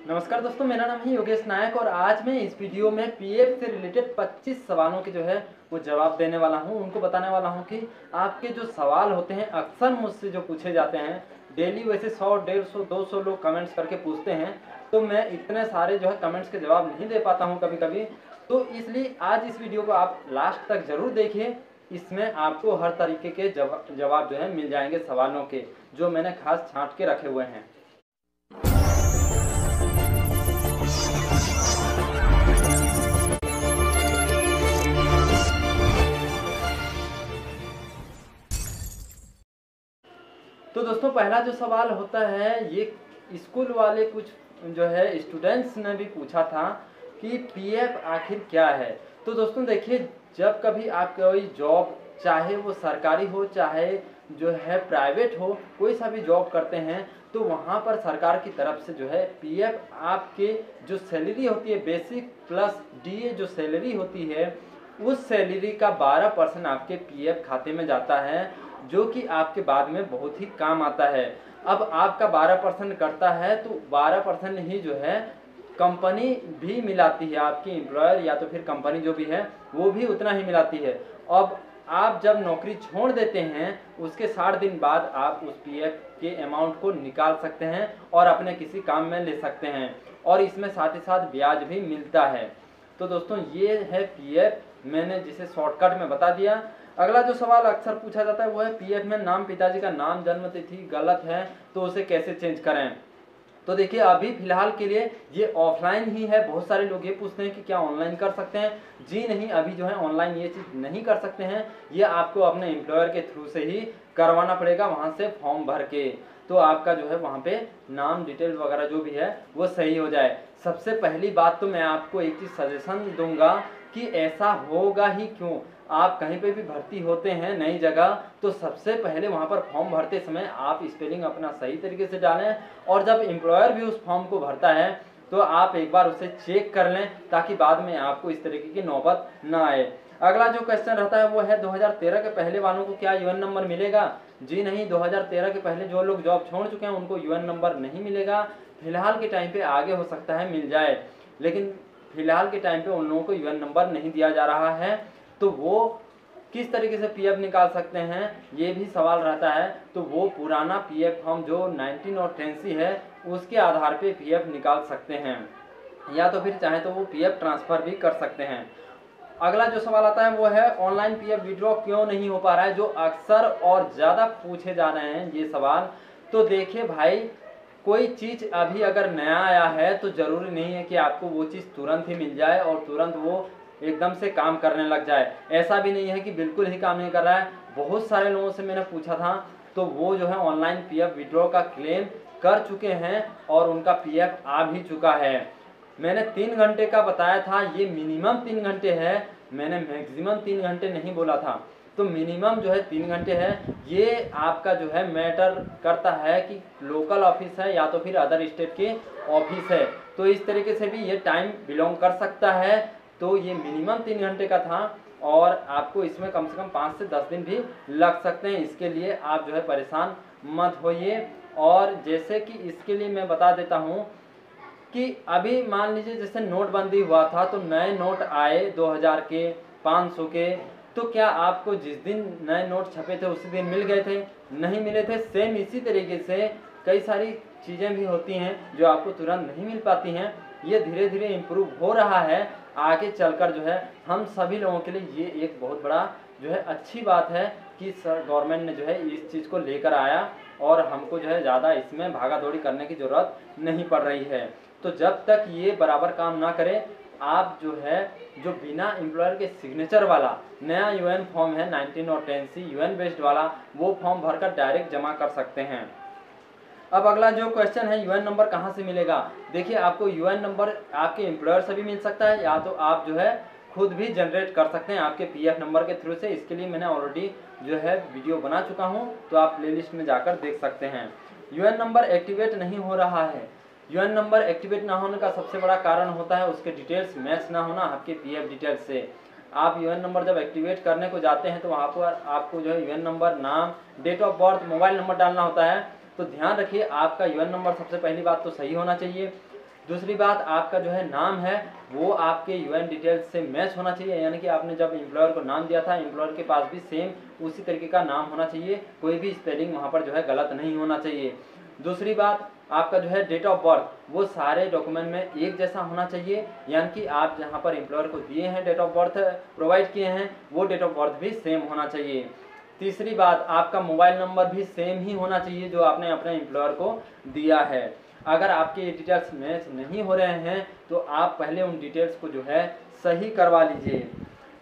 नमस्कार दोस्तों, मेरा नाम है योगेश नायक और आज मैं इस वीडियो में पीएफ से रिलेटेड 25 सवालों के वो जवाब देने वाला हूं। उनको बताने वाला हूं कि आपके जो सवाल होते हैं अक्सर मुझसे जो पूछे जाते हैं डेली, वैसे 100, 150, 200 लोग कमेंट्स करके पूछते हैं, तो मैं इतने सारे कमेंट्स के जवाब नहीं दे पाता हूँ कभी कभी। तो इसलिए आज इस वीडियो को आप लास्ट तक जरूर देखिए। इसमें आपको हर तरीके के जवाब मिल जाएंगे सवालों के, जो मैंने खास छांट के रखे हुए हैं। तो दोस्तों, पहला जो सवाल होता है, ये स्कूल वाले कुछ स्टूडेंट्स ने भी पूछा था कि पीएफ आखिर क्या है। तो दोस्तों देखिए, जब कभी आप कोई जॉब, चाहे वो सरकारी हो चाहे प्राइवेट हो, कोई सा भी जॉब करते हैं, तो वहाँ पर सरकार की तरफ से पीएफ आपके जो सैलरी होती है बेसिक प्लस डीए जो सैलरी होती है, उस सैलरी का 12% आपके पीएफ खाते में जाता है, जो कि आपके बाद में बहुत ही काम आता है। अब आपका 12% करता है तो 12% ही कंपनी भी मिलाती है, आपकी एम्प्लॉयर या तो फिर कंपनी जो भी है वो भी उतना ही मिलाती है। अब आप जब नौकरी छोड़ देते हैं उसके 60 दिन बाद आप उस पीएफ के अमाउंट को निकाल सकते हैं और अपने किसी काम में ले सकते हैं, और इसमें साथ ही साथ ब्याज भी मिलता है। तो दोस्तों, ये है पीएफ, मैंने जिसे शॉर्टकट में बता दिया। अगला जो सवाल अक्सर पूछा जाता है वो है पीएफ में नाम, पिताजी का नाम, जन्म तिथि गलत है तो उसे कैसे चेंज करें। तो देखिए, अभी फिलहाल के लिए ये ऑफलाइन ही है। बहुत सारे लोग ये पूछते हैं कि क्या ऑनलाइन कर सकते हैं। जी नहीं, अभी ऑनलाइन ये चीज़ नहीं कर सकते हैं। ये आपको अपने एम्प्लॉयर के थ्रू से ही करवाना पड़ेगा, वहाँ से फॉर्म भर के, तो आपका वहाँ पे नाम डिटेल वगैरह जो भी है वो सही हो जाए। सबसे पहली बात तो मैं आपको एक चीज़ सजेशन दूंगा कि ऐसा होगा ही क्यों, आप कहीं पे भी भर्ती होते हैं नई जगह, तो सबसे पहले वहाँ पर फॉर्म भरते समय आप स्पेलिंग अपना सही तरीके से डालें, और जब एम्प्लॉयर भी उस फॉर्म को भरता है तो आप एक बार उसे चेक कर लें, ताकि बाद में आपको इस तरीके की नौबत ना आए। अगला जो क्वेश्चन रहता है वो है 2013 के पहले वालों को क्या यूएन नंबर मिलेगा। जी नहीं, 2013 के पहले जो लोग जॉब छोड़ चुके हैं उनको यूएन नंबर नहीं मिलेगा। फिलहाल के टाइम पे आगे हो सकता है मिल जाए, लेकिन फिलहाल के टाइम पे उन लोगों को यूएन नंबर नहीं दिया जा रहा है। तो वो किस तरीके से पीएफ निकाल सकते हैं, ये भी सवाल रहता है। तो वो पुराना पीएफ फॉर्म जो 19 और 10C है उसके आधार पे पीएफ निकाल सकते हैं, या तो फिर चाहे तो वो पीएफ ट्रांसफ़र भी कर सकते हैं। अगला जो सवाल आता है वो है ऑनलाइन पीएफ विड्रॉ क्यों नहीं हो पा रहा है, जो अक्सर और ज़्यादा पूछे जा रहे हैं ये सवाल। तो देखिए भाई, कोई चीज़ अभी अगर नया आया है तो ज़रूरी नहीं है कि आपको वो चीज़ तुरंत ही मिल जाए और तुरंत वो एकदम से काम करने लग जाए। ऐसा भी नहीं है कि बिल्कुल ही काम नहीं कर रहा है। बहुत सारे लोगों से मैंने पूछा था तो वो ऑनलाइन पीएफ विड्रॉ का क्लेम कर चुके हैं और उनका पीएफ आ भी चुका है। मैंने 3 घंटे का बताया था, ये मिनिमम 3 घंटे है, मैंने मैक्सिमम 3 घंटे नहीं बोला था। तो मिनिमम 3 घंटे है। ये आपका मैटर करता है कि लोकल ऑफिस है या तो फिर अदर स्टेट के ऑफिस है, तो इस तरीके से भी ये टाइम बिलोंग कर सकता है। तो ये मिनिमम 3 घंटे का था और आपको इसमें कम से कम 5 से 10 दिन भी लग सकते हैं। इसके लिए आप परेशान मत होइए। और जैसे कि इसके लिए मैं बता देता हूँ कि अभी मान लीजिए जैसे नोटबंदी हुआ था तो नए नोट आए 2000 के, 500 के, तो क्या आपको जिस दिन नए नोट छपे थे उसी दिन मिल गए थे? नहीं मिले थे। सेम इसी तरीके से कई सारी चीज़ें भी होती हैं जो आपको तुरंत नहीं मिल पाती हैं। ये धीरे धीरे इम्प्रूव हो रहा है। आगे चलकर हम सभी लोगों के लिए ये एक बहुत बड़ा अच्छी बात है कि गवर्नमेंट ने इस चीज़ को लेकर आया और हमको ज़्यादा इसमें भागा दौड़ी करने की ज़रूरत नहीं पड़ रही है। तो जब तक ये बराबर काम ना करे, आप जो बिना एम्प्लॉयर के सिग्नेचर वाला नया यूएन फॉर्म है 19 और 10C यूएन बेस्ड वाला, वो फॉर्म भरकर डायरेक्ट जमा कर सकते हैं। अब अगला जो क्वेश्चन है, यूएन नंबर कहाँ से मिलेगा। देखिए, आपको यूएन नंबर आपके एम्प्लॉयर से भी मिल सकता है या तो आप खुद भी जनरेट कर सकते हैं आपके पीएफ नंबर के थ्रू से। इसके लिए मैंने ऑलरेडी वीडियो बना चुका हूँ, तो आप प्लेलिस्ट में जाकर देख सकते हैं। यूएन नंबर एक्टिवेट नहीं हो रहा है। यूएन नंबर एक्टिवेट ना होने का सबसे बड़ा कारण होता है उसके डिटेल्स मैच ना होना आपके पीएफ डिटेल्स से। आप यूएन नंबर जब एक्टिवेट करने को जाते हैं तो वहाँ पर आपको यूएन नंबर, नाम, date of birth, mobile number डालना होता है। तो ध्यान रखिए, आपका यूएन नंबर सबसे पहली बात तो सही होना चाहिए। दूसरी बात, आपका जो है नाम है वो आपके यूएन डिटेल्स से मैच होना चाहिए, यानी कि आपने जब एम्प्लॉयर को नाम दिया था एम्प्लॉयर के पास भी सेम उसी तरीके का नाम होना चाहिए, कोई भी स्पेलिंग वहाँ पर जो है गलत नहीं होना चाहिए। दूसरी बात, आपका जो है डेट ऑफ बर्थ वो सारे डॉक्यूमेंट में एक जैसा होना चाहिए, यानी कि आप जहाँ पर एम्प्लॉयर को दिए हैं डेट ऑफ बर्थ प्रोवाइड किए हैं वो डेट ऑफ बर्थ भी सेम होना चाहिए। तीसरी बात, आपका मोबाइल नंबर भी सेम ही होना चाहिए जो आपने अपने एम्प्लॉयर को दिया है। अगर आपके ये डिटेल्स मैच नहीं हो रहे हैं तो आप पहले उन डिटेल्स को जो है सही करवा लीजिए।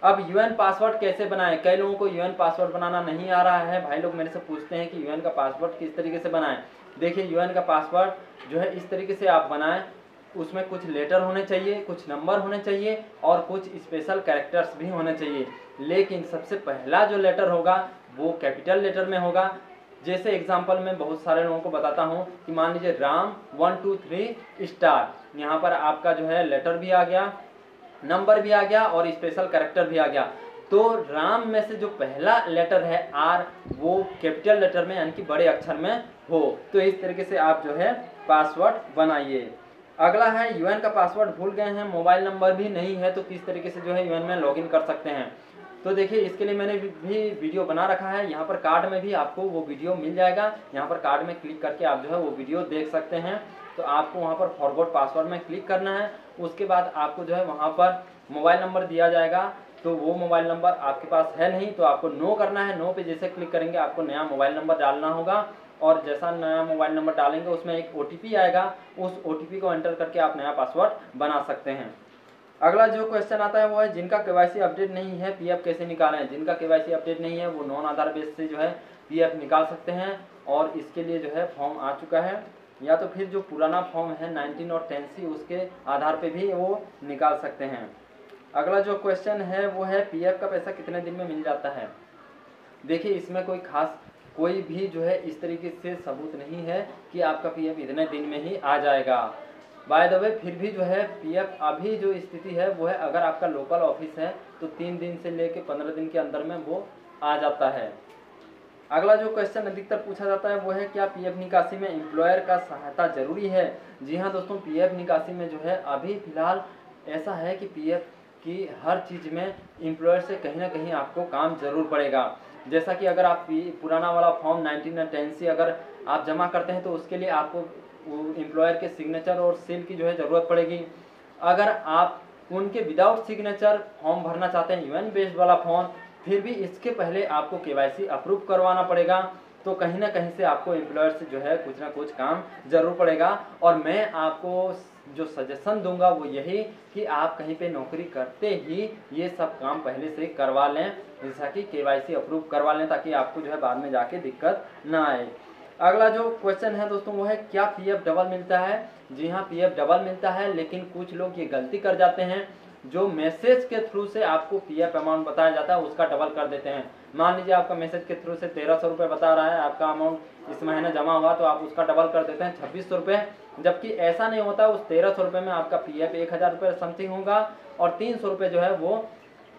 अब यूएन पासवर्ड कैसे बनाएं? कई लोगों को यूएन पासवर्ड बनाना नहीं आ रहा है, भाई लोग मेरे से पूछते हैं कि यूएन का पासवर्ड किस तरीके से बनाएं। देखिए, यूएन का पासवर्ड जो है इस तरीके से आप बनाएं, उसमें कुछ लेटर होने चाहिए, कुछ नंबर होने चाहिए और कुछ स्पेशल कैरेक्टर्स भी होने चाहिए, लेकिन सबसे पहला जो लेटर होगा वो कैपिटल लेटर में होगा। जैसे एग्जांपल में बहुत सारे लोगों को बताता हूं कि मान लीजिए राम 1 2 3 स्टार, यहाँ पर आपका जो है लेटर भी आ गया, नंबर भी आ गया और स्पेशल कैरेक्टर भी आ गया। तो राम में से जो पहला लेटर है आर वो कैपिटल लेटर में यानी कि बड़े अक्षर में हो। तो इस तरीके से आप जो है पासवर्ड बनाइए। अगला है, यूएन का पासवर्ड भूल गए हैं, मोबाइल नंबर भी नहीं है, तो किस तरीके से जो है यूएन में लॉगिन कर सकते हैं। तो देखिए, इसके लिए मैंने भी वीडियो बना रखा है, यहाँ पर कार्ड में भी आपको वो वीडियो मिल जाएगा, यहाँ पर कार्ड में क्लिक करके आप जो है वो वीडियो देख सकते हैं। तो आपको वहाँ पर फॉरगॉट पासवर्ड में क्लिक करना है, उसके बाद आपको जो है वहाँ पर मोबाइल नंबर दिया जाएगा, तो वो मोबाइल नंबर आपके पास है नहीं तो आपको नो करना है। नो पे जैसे क्लिक करेंगे आपको नया मोबाइल नंबर डालना होगा और जैसा नया मोबाइल नंबर डालेंगे उसमें एक OTP आएगा, उस OTP को एंटर करके आप नया पासवर्ड बना सकते हैं। अगला जो क्वेश्चन आता है वो है, जिनका KYC अपडेट नहीं है पीएफ कैसे निकालें? जिनका KYC अपडेट नहीं है वो नॉन आधार बेस से जो है पीएफ निकाल सकते हैं और इसके लिए जो है फॉर्म आ चुका है, या तो फिर जो पुराना फॉर्म है 19 और 10C उसके आधार पे भी वो निकाल सकते हैं। अगला जो क्वेश्चन है वो है, पीएफ का पैसा कितने दिन में मिल जाता है? देखिए, इसमें कोई भी जो है इस तरीके से सबूत नहीं है कि आपका पीएफ इतने दिन में ही आ जाएगा। बाय द वे, फिर भी जो है पीएफ अभी जो स्थिति है वो है, अगर आपका लोकल ऑफिस है तो 3 दिन से लेके 15 दिन के अंदर में वो आ जाता है। अगला जो क्वेश्चन अधिकतर पूछा जाता है वो है, क्या पीएफ निकासी में एम्प्लॉयर का सहायता जरूरी है? जी हाँ दोस्तों, पीएफ निकासी में जो है अभी फिलहाल ऐसा है कि पीएफ की हर चीज़ में एम्प्लॉयर से कहीं ना कहीं आपको काम जरूर पड़ेगा। जैसा कि अगर आप पुराना वाला फॉर्म 19 और 10C अगर आप जमा करते हैं तो उसके लिए आपको एम्प्लॉयर के सिग्नेचर और सील की जो है ज़रूरत पड़ेगी। अगर आप उनके विदाउट सिग्नेचर फॉर्म भरना चाहते हैं यूएन बेस्ड वाला फॉर्म, फिर भी इसके पहले आपको KYC अप्रूव करवाना पड़ेगा। तो कहीं ना कहीं से आपको एम्प्लॉयर से जो है कुछ ना कुछ काम जरूर पड़ेगा। और मैं आपको जो सजेशन दूंगा वो यही कि आप कहीं पे नौकरी करते ही ये सब काम पहले से करवा लें, जैसा कि KYC अप्रूव करवा लें, ताकि आपको जो है बाद में जाके दिक्कत ना आए। अगला जो क्वेश्चन है दोस्तों वो है, क्या पीएफ डबल मिलता है? जी हाँ, पीएफ डबल मिलता है, लेकिन कुछ लोग ये गलती कर जाते हैं, जो मैसेज के थ्रू से आपको पीएफ अमाउंट बताया जाता है उसका डबल कर देते हैं। मान लीजिए आपका मैसेज के थ्रू से 1300 रुपये बता रहा है, आपका अमाउंट इस महीने जमा हुआ, तो आप उसका डबल कर देते हैं 2600 रुपये, जबकि ऐसा नहीं होता। उस 1300 रुपये में आपका पीएफ 1000 रुपये समथिंग होगा और 300 रुपये जो है वो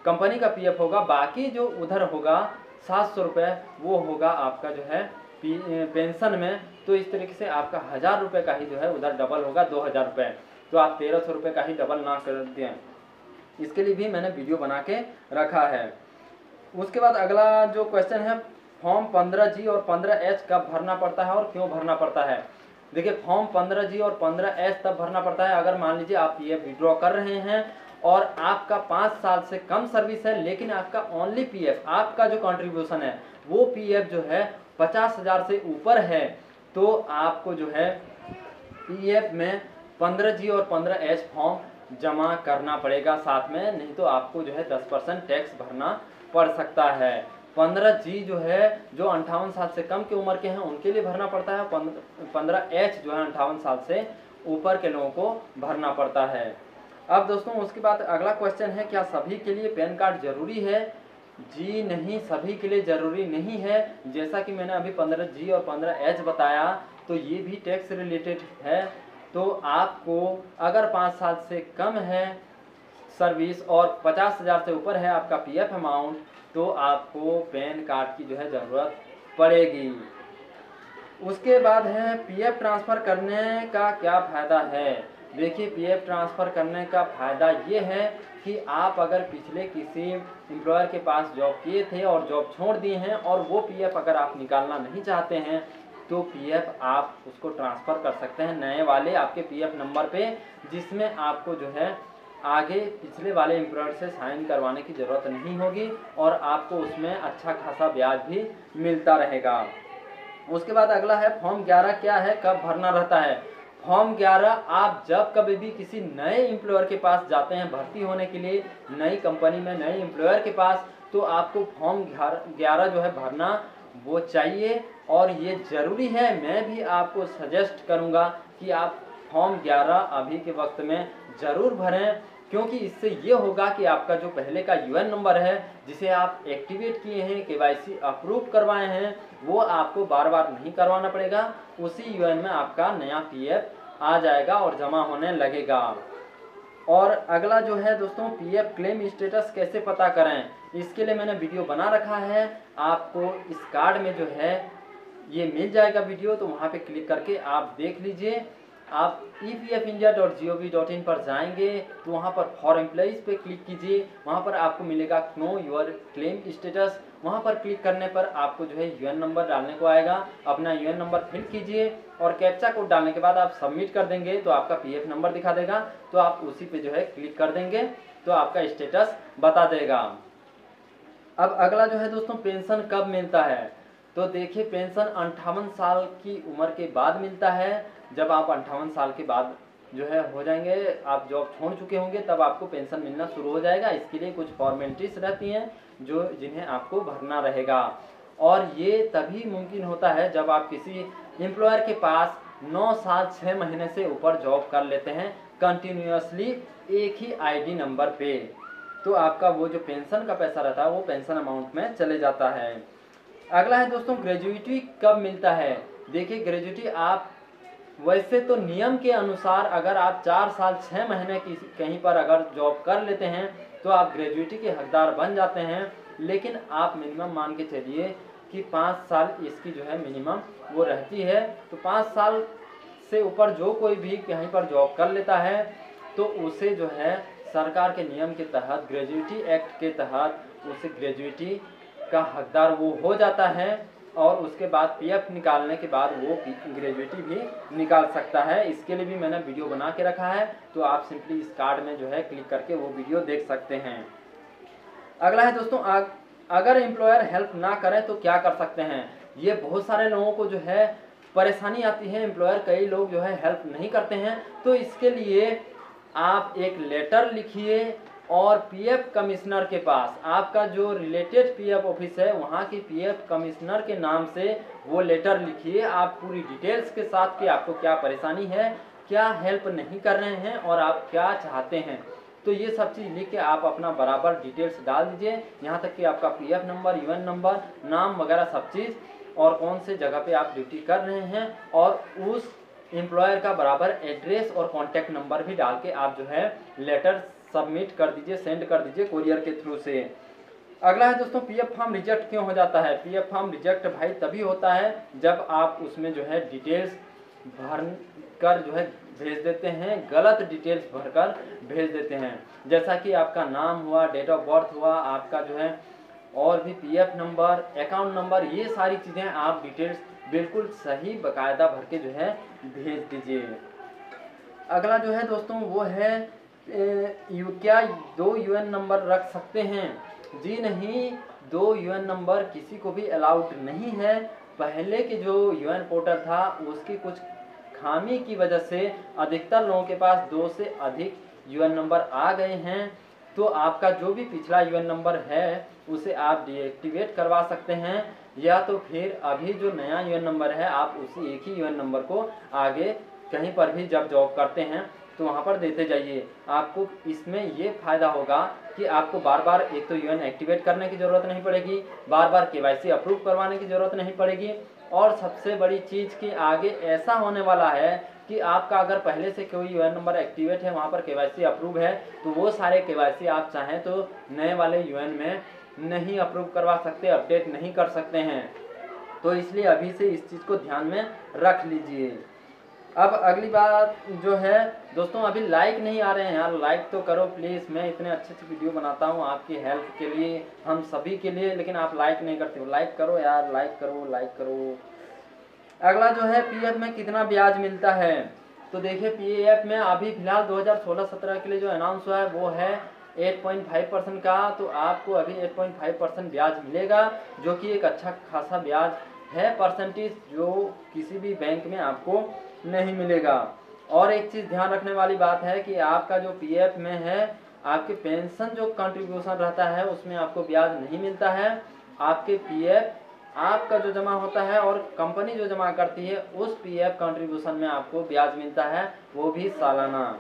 कंपनी का पीएफ होगा, बाकी जो उधर होगा 700 रुपये वो होगा आपका जो है पेंशन में। तो इस तरीके से आपका 1000 रुपये का ही जो है उधर डबल होगा 2000 रुपये, तो आप 1300 रुपये का ही डबल ना कर दें। इसके लिए भी मैंने वीडियो बना के रखा है। उसके बाद अगला जो क्वेश्चन है, फॉर्म 15G और 15H कब भरना पड़ता है और क्यों भरना पड़ता है? देखिए, फॉर्म 15G और 15H तब भरना पड़ता है अगर मान लीजिए आप पीएफ विड्रॉ कर रहे हैं और आपका 5 साल से कम सर्विस है, लेकिन आपका ओनली पीएफ, आपका जो कंट्रीब्यूशन है वो पीएफ जो है 50,000 से ऊपर है, तो आपको जो है पीएफ में 15G और 15H फॉर्म जमा करना पड़ेगा साथ में, नहीं तो आपको जो है 10% टैक्स भरना पड़ सकता है। 15G जो है जो 58 साल से कम की उम्र के हैं उनके लिए भरना पड़ता है, 15H जो है 58 साल से ऊपर के लोगों को भरना पड़ता है। अब दोस्तों उसके बाद अगला क्वेश्चन है, क्या सभी के लिए पैन कार्ड जरूरी है? जी नहीं, सभी के लिए ज़रूरी नहीं है। जैसा कि मैंने अभी 15G और 15H बताया, तो ये भी टैक्स रिलेटेड है। तो आपको अगर 5 साल से कम है सर्विस और 50,000 से ऊपर है आपका पीएफ अमाउंट, तो आपको पैन कार्ड की जो है ज़रूरत पड़ेगी। उसके बाद है, पीएफ ट्रांसफ़र करने का क्या फ़ायदा है? देखिए पीएफ ट्रांसफ़र करने का फ़ायदा ये है कि आप अगर पिछले किसी एम्प्लॉयर के पास जॉब किए थे और जॉब छोड़ दिए हैं और वो पीएफ अगर आप निकालना नहीं चाहते हैं तो पीएफ आप उसको ट्रांसफ़र कर सकते हैं नए वाले आपके पीएफ नंबर पे, जिसमें आपको जो है आगे पिछले वाले एम्प्लॉयर से साइन करवाने की ज़रूरत नहीं होगी और आपको उसमें अच्छा खासा ब्याज भी मिलता रहेगा। उसके बाद अगला है फॉर्म 11 क्या है, कब भरना रहता है। फॉर्म 11 आप जब कभी भी किसी नए एम्प्लॉयर के पास जाते हैं भर्ती होने के लिए, नई कंपनी में नए एम्प्लॉयर के पास, तो आपको फॉर्म 11 जो है भरना वो चाहिए और ये ज़रूरी है। मैं भी आपको सजेस्ट करूँगा कि आप फॉर्म 11 अभी के वक्त में ज़रूर भरें, क्योंकि इससे ये होगा कि आपका जो पहले का यूएन नंबर है जिसे आप एक्टिवेट किए हैं, केवाईसी अप्रूव करवाए हैं, वो आपको बार बार नहीं करवाना पड़ेगा। उसी यूएन में आपका नया पीएफ आ जाएगा और जमा होने लगेगा। और अगला जो है दोस्तों पीएफ क्लेम स्टेटस कैसे पता करें, इसके लिए मैंने वीडियो बना रखा है, आपको इस कार्ड में जो है ये मिल जाएगा वीडियो, तो वहाँ पे क्लिक करके आप देख लीजिए। आप epfindia.gov.in पर जाएंगे तो वहाँ पर फॉर एम्प्लॉइज़ पे क्लिक कीजिए, वहाँ पर आपको मिलेगा नो योर क्लेम स्टेटस। वहाँ पर क्लिक करने पर आपको जो है यूएन नंबर डालने को आएगा, अपना यूएन नंबर फिल कीजिए और कैप्चा कोड डालने के बाद आप सबमिट कर देंगे तो आपका पीएफ नंबर दिखा देगा, तो आप उसी पे जो है क्लिक कर देंगे तो आपका स्टेटस बता देगा। अब अगला जो है दोस्तों पेंशन कब मिलता है, तो देखिए पेंशन 58 साल की उम्र के बाद मिलता है। जब आप 58 साल के बाद जो है हो जाएंगे, आप जॉब छोड़ चुके होंगे, तब आपको पेंशन मिलना शुरू हो जाएगा। इसके लिए कुछ फॉर्मेलिटीज़ रहती हैं जिन्हें आपको भरना रहेगा और ये तभी मुमकिन होता है जब आप किसी एम्प्लॉयर के पास 9 साल 6 महीने से ऊपर जॉब कर लेते हैं कंटिन्यूसली एक ही आईडी नंबर पे, तो आपका वो जो पेंशन का पैसा रहता है वो पेंशन अमाउंट में चले जाता है। अगला है दोस्तों ग्रेजुएटी कब मिलता है। देखिए ग्रेजुएटी आप वैसे तो नियम के अनुसार अगर आप 4 साल 6 महीने कहीं पर अगर जॉब कर लेते हैं तो आप ग्रेजुएटी के हकदार बन जाते हैं, लेकिन आप मिनिमम मान के चलिए कि 5 साल इसकी जो है मिनिमम वो रहती है। तो 5 साल से ऊपर जो कोई भी कहीं पर जॉब कर लेता है तो उसे जो है सरकार के नियम के तहत ग्रेजुएटी एक्ट के तहत उसे ग्रेजुएटी का हकदार वो हो जाता है और उसके बाद पीएफ निकालने के बाद वो ग्रेजुएटी भी निकाल सकता है। इसके लिए भी मैंने वीडियो बना के रखा है, तो आप सिंपली इस कार्ड में जो है क्लिक करके वो वीडियो देख सकते हैं। अगला है दोस्तों अगर एम्प्लॉयर हेल्प ना करें तो क्या कर सकते हैं। ये बहुत सारे लोगों को जो है परेशानी आती है, एम्प्लॉयर कई लोग जो है हेल्प नहीं करते हैं, तो इसके लिए आप एक लेटर लिखिए और पीएफ कमिश्नर के पास, आपका जो रिलेटेड पीएफ ऑफिस है वहाँ की पीएफ कमिश्नर के नाम से वो लेटर लिखिए, आप पूरी डिटेल्स के साथ कि आपको क्या परेशानी है, क्या हेल्प नहीं कर रहे हैं और आप क्या चाहते हैं। तो ये सब चीज़ लिख के आप अपना बराबर डिटेल्स डाल दीजिए, यहाँ तक कि आपका पीएफ नंबर, यूएन नंबर, नाम वगैरह सब चीज़ और कौन से जगह पे आप ड्यूटी कर रहे हैं और उस एम्प्लॉयर का बराबर एड्रेस और कॉन्टैक्ट नंबर भी डाल के आप जो है लेटर सबमिट कर दीजिए, सेंड कर दीजिए कोरियर के थ्रू से। अगला है दोस्तों पीएफ फॉर्म रिजेक्ट क्यों हो जाता है। पीएफ फॉर्म रिजेक्ट भाई तभी होता है जब आप उसमें जो है डिटेल्स भर कर जो है भेज देते हैं, गलत डिटेल्स भरकर भेज देते हैं, जैसा कि आपका नाम हुआ, डेट ऑफ बर्थ हुआ, आपका जो है और भी पीएफ नंबर, अकाउंट नंबर, ये सारी चीज़ें आप डिटेल्स बिल्कुल सही बाकायदा भर के जो है भेज दीजिए। अगला जो है दोस्तों वो है क्या 2 यूएन नंबर रख सकते हैं। जी नहीं, 2 यूएन नंबर किसी को भी अलाउड नहीं है। पहले के जो यूएन पोर्टल था उसकी कुछ खामी की वजह से अधिकतर लोगों के पास 2 से अधिक यूएन नंबर आ गए हैं, तो आपका जो भी पिछला यूएन नंबर है उसे आप डीएक्टिवेट करवा सकते हैं, या तो फिर अभी जो नया यूएन नंबर है आप उसी एक ही यूएन नंबर को आगे कहीं पर भी जब जॉब करते हैं तो वहाँ पर देते जाइए। आपको इसमें ये फ़ायदा होगा कि आपको बार बार एक तो यूएन एक्टिवेट करने की ज़रूरत नहीं पड़ेगी, बार बार केवाईसी अप्रूव करवाने की ज़रूरत नहीं पड़ेगी, और सबसे बड़ी चीज़ कि आगे ऐसा होने वाला है कि आपका अगर पहले से कोई यूएन नंबर एक्टिवेट है, वहाँ पर केवाईसी अप्रूव है, तो वो सारे केवाईसी आप चाहें तो नए वाले यूएन में नहीं अप्रूव करवा सकते, अपडेट नहीं कर सकते हैं। तो इसलिए अभी से इस चीज़ को ध्यान में रख लीजिए। अब अगली बात जो है दोस्तों, अभी लाइक नहीं आ रहे हैं यार, लाइक तो करो प्लीज़। मैं इतने अच्छे अच्छे वीडियो बनाता हूँ आपकी हेल्प के लिए, हम सभी के लिए, लेकिन आप लाइक नहीं करते हो। लाइक करो यार, लाइक करो, लाइक करो। अगला जो है पीएफ में कितना ब्याज मिलता है, तो देखिए पीएफ में अभी फिलहाल 2016-17 के लिए जो अनाउंस हुआ है वो है 8.5% का। तो आपको अभी 8.5% ब्याज मिलेगा, जो कि एक अच्छा खासा ब्याज है, परसेंटेज जो किसी भी बैंक में आपको नहीं मिलेगा। और एक चीज़ ध्यान रखने वाली बात है कि आपका जो पीएफ में है, आपके पेंशन जो कंट्रीब्यूशन रहता है उसमें आपको ब्याज नहीं मिलता है। आपके पीएफ आपका जो जमा होता है और कंपनी जो जमा करती है उस पीएफ कंट्रीब्यूशन में आपको ब्याज मिलता है, वो भी सालाना।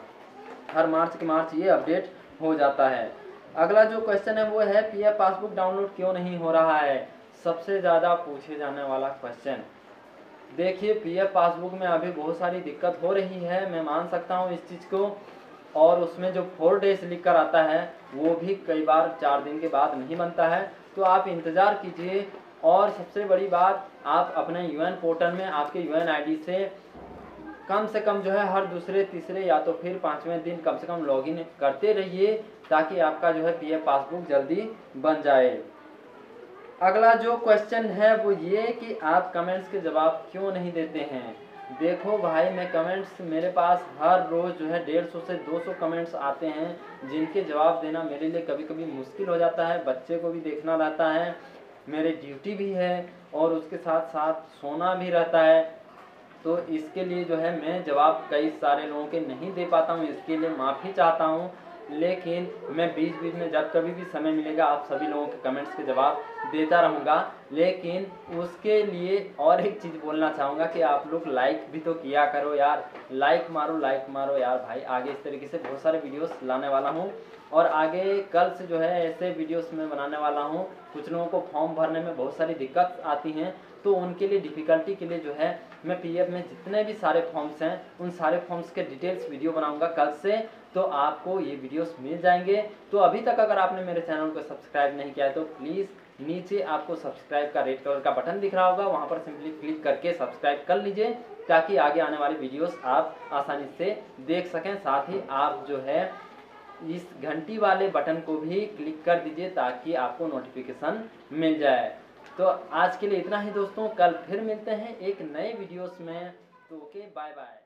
हर मार्च के मार्च ये अपडेट हो जाता है। अगला जो क्वेश्चन है वो है पीएफ पासबुक डाउनलोड क्यों नहीं हो रहा है, सबसे ज़्यादा पूछे जाने वाला क्वेश्चन। देखिए पीएफ पासबुक में अभी बहुत सारी दिक्कत हो रही है, मैं मान सकता हूँ इस चीज़ को। और उसमें जो 4 डेज लिख कर आता है वो भी कई बार 4 दिन के बाद नहीं बनता है, तो आप इंतज़ार कीजिए। और सबसे बड़ी बात, आप अपने यूएन पोर्टल में आपके यूएन आईडी से कम जो है हर दूसरे तीसरे या तो फिर 5वें दिन कम से कम लॉगिन करते रहिए, ताकि आपका जो है पीएफ पासबुक जल्दी बन जाए। अगला जो क्वेश्चन है वो ये कि आप कमेंट्स के जवाब क्यों नहीं देते हैं। देखो भाई, मैं कमेंट्स, मेरे पास हर रोज़ जो है 150 से 200 कमेंट्स आते हैं, जिनके जवाब देना मेरे लिए कभी कभी मुश्किल हो जाता है। बच्चे को भी देखना रहता है, मेरी ड्यूटी भी है, और उसके साथ साथ सोना भी रहता है। तो इसके लिए जो है मैं जवाब कई सारे लोगों के नहीं दे पाता हूँ, इसके लिए माफ़ी चाहता हूँ। लेकिन मैं बीच बीच में जब कभी भी समय मिलेगा आप सभी लोगों के कमेंट्स के जवाब देता रहूँगा। लेकिन उसके लिए और एक चीज़ बोलना चाहूँगा कि आप लोग लाइक भी तो किया करो यार, लाइक मारो यार भाई। आगे इस तरीके से बहुत सारे वीडियोस लाने वाला हूँ, और आगे कल से जो है ऐसे वीडियोस मैं बनाने वाला हूँ। कुछ लोगों को फॉर्म भरने में बहुत सारी दिक्कत आती हैं, तो उनके लिए डिफ़िकल्टी के लिए जो है मैं पीएफ में जितने भी सारे फॉर्म्स हैं उन सारे फॉर्म्स के डिटेल्स वीडियो बनाऊंगा कल से, तो आपको ये वीडियोस मिल जाएंगे। तो अभी तक अगर आपने मेरे चैनल को सब्सक्राइब नहीं किया है तो प्लीज़ नीचे आपको सब्सक्राइब का रेड कलर का बटन दिख रहा होगा, वहाँ पर सिंपली क्लिक करके सब्सक्राइब कर लीजिए, ताकि आगे आने वाली वीडियोस आप आसानी से देख सकें। साथ ही आप जो है इस घंटी वाले बटन को भी क्लिक कर दीजिए, ताकि आपको नोटिफिकेशन मिल जाए। तो आज के लिए इतना ही दोस्तों, कल फिर मिलते हैं एक नए वीडियोस में। तो ओके, बाय बाय।